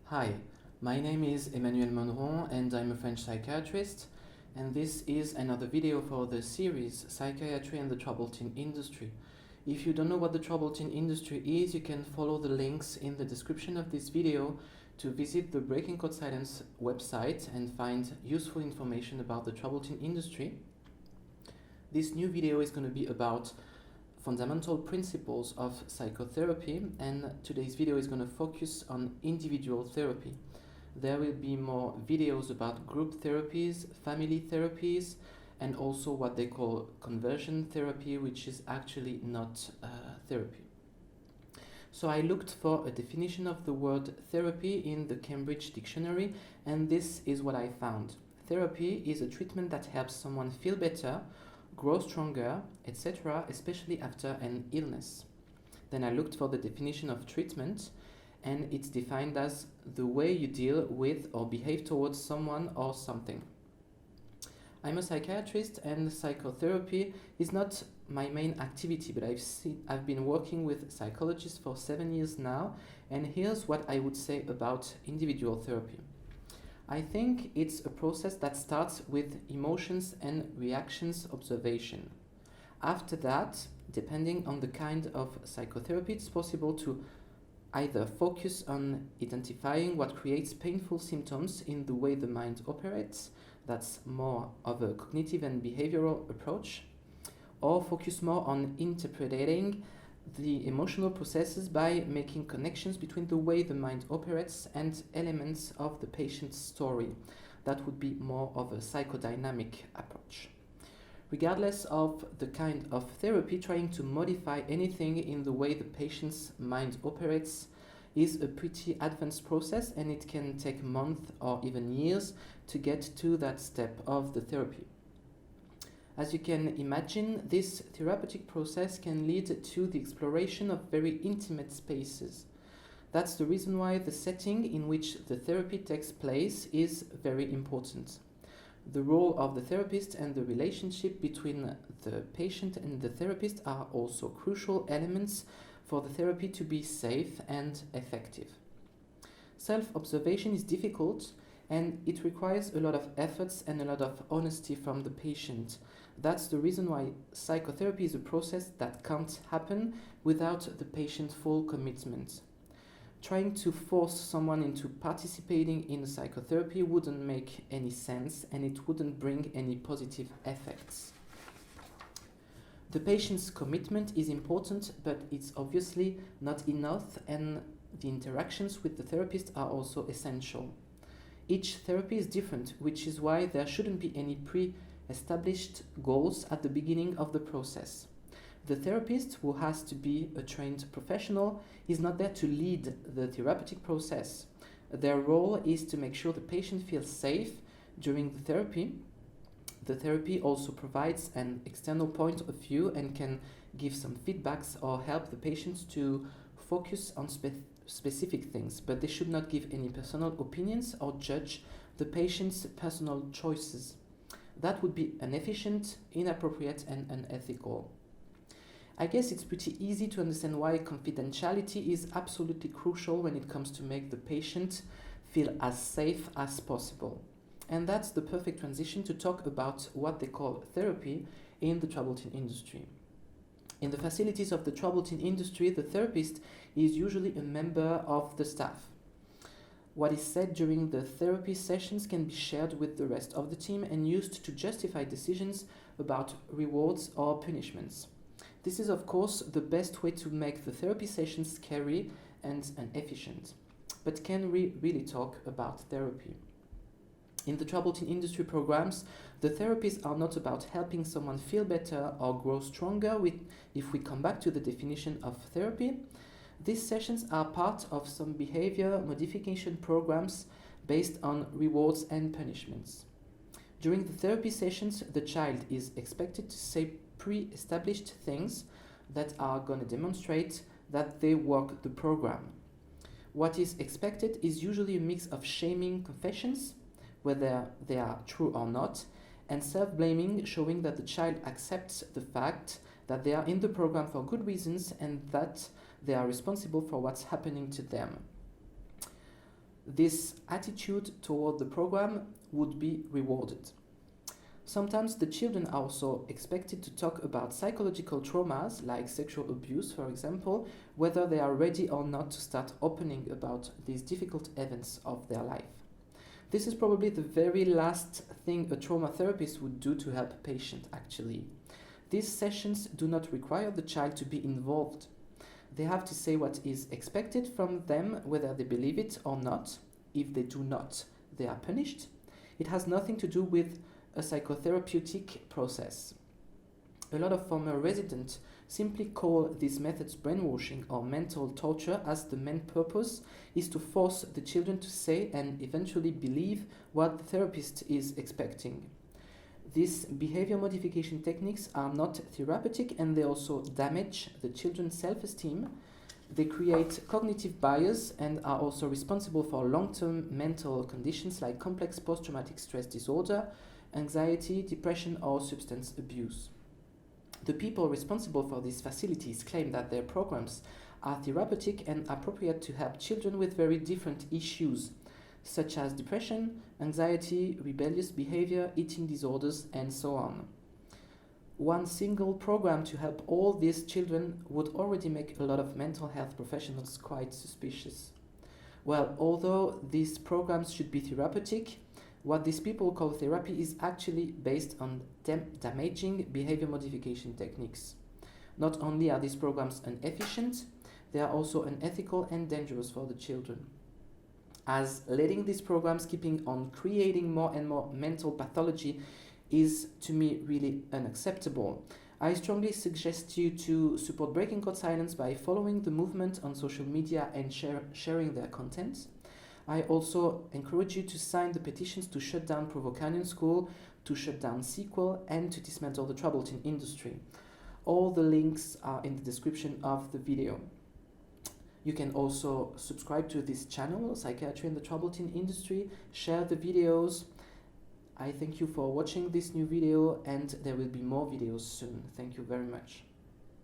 Hi, my name is Emmanuel MONNERON and I'm a French psychiatrist, and this is another video for the series Psychiatry and the Troubled Teen Industry. If you don't know what the troubled teen industry is, you can follow the links in the description of this video to visit the Breaking Code Silence website and find useful information about the troubled teen industry. This new video is going to be about fundamental principles of psychotherapy, and today's video is going to focus on individual therapy. There will be more videos about group therapies, family therapies, and also what they call conversion therapy, which is actually not therapy. So I looked for a definition of the word therapy in the Cambridge Dictionary, and this is what I found. Therapy is a treatment that helps someone feel better, grow stronger, etc., especially after an illness. Then I looked for the definition of treatment, and it's defined as the way you deal with or behave towards someone or something. I'm a psychiatrist, and psychotherapy is not my main activity, but I've been working with psychologists for 7 years now, and here's what I would say about individual therapy. I think it's a process that starts with emotions and reactions observation. After that, depending on the kind of psychotherapy, it's possible to either focus on identifying what creates painful symptoms in the way the mind operates, that's more of a cognitive and behavioral approach, or focus more on interpreting the emotional processes by making connections between the way the mind operates and elements of the patient's story. That would be more of a psychodynamic approach. Regardless of the kind of therapy, trying to modify anything in the way the patient's mind operates is a pretty advanced process, and it can take months or even years to get to that step of the therapy. As you can imagine, this therapeutic process can lead to the exploration of very intimate spaces. That's the reason why the setting in which the therapy takes place is very important. The role of the therapist and the relationship between the patient and the therapist are also crucial elements for the therapy to be safe and effective. Self-observation is difficult, and it requires a lot of efforts and a lot of honesty from the patient. That's the reason why psychotherapy is a process that can't happen without the patient's full commitment. Trying to force someone into participating in psychotherapy wouldn't make any sense, and it wouldn't bring any positive effects. The patient's commitment is important, but it's obviously not enough, and the interactions with the therapist are also essential. Each therapy is different, which is why there shouldn't be any pre-established goals at the beginning of the process. The therapist, who has to be a trained professional, is not there to lead the therapeutic process. Their role is to make sure the patient feels safe during the therapy. The therapy also provides an external point of view and can give some feedbacks or help the patients to focus on specific things, but they should not give any personal opinions or judge the patient's personal choices. That would be inefficient, inappropriate, and unethical. I guess it's pretty easy to understand why confidentiality is absolutely crucial when it comes to make the patient feel as safe as possible. And that's the perfect transition to talk about what they call therapy in the troubled teen industry. In the facilities of the troubled teen industry, the therapist is usually a member of the staff. What is said during the therapy sessions can be shared with the rest of the team and used to justify decisions about rewards or punishments. This is, of course, the best way to make the therapy sessions scary and efficient. But can we really talk about therapy? In the troubled teen industry programs, the therapies are not about helping someone feel better or grow stronger. If we come back to the definition of therapy, these sessions are part of some behavior modification programs based on rewards and punishments. During the therapy sessions, the child is expected to say pre-established things that are going to demonstrate that they work the program. What is expected is usually a mix of shaming confessions, whether they are true or not, and self-blaming, showing that the child accepts the fact that they are in the program for good reasons and that they are responsible for what's happening to them. this attitude toward the program would be rewarded. Sometimes the children are also expected to talk about psychological traumas, like sexual abuse, for example, whether they are ready or not to start opening about these difficult events of their life. This is probably the very last thing a trauma therapist would do to help a patient, actually. These sessions do not require the child to be involved. They have to say what is expected from them, whether they believe it or not. If they do not, they are punished. It has nothing to do with a psychotherapeutic process. A lot of former residents simply call these methods brainwashing or mental torture, as the main purpose is to force the children to say and eventually believe what the therapist is expecting. These behavior modification techniques are not therapeutic, and they also damage the children's self-esteem. They create cognitive bias and are also responsible for long-term mental conditions like complex post-traumatic stress disorder, anxiety, depression, or substance abuse. The people responsible for these facilities claim that their programs are therapeutic and appropriate to help children with very different issues, such as depression, anxiety, rebellious behavior, eating disorders, and so on. One single program to help all these children would already make a lot of mental health professionals quite suspicious. Well, although these programs should be therapeutic, what these people call therapy is actually based on damaging behavior modification techniques. Not only are these programs inefficient, they are also unethical and dangerous for the children, as letting these programs keeping on creating more and more mental pathology is, to me, really unacceptable. I strongly suggest you to support Breaking Code Silence by following the movement on social media and sharing their content. I also encourage you to sign the petitions to shut down Provo School, to shut down Sequel, and to dismantle the trouble teen industry. All the links are in the description of the video. You can also subscribe to this channel, Psychiatry and the Trouble Teen Industry, share the videos. I thank you for watching this new video, and there will be more videos soon. Thank you very much.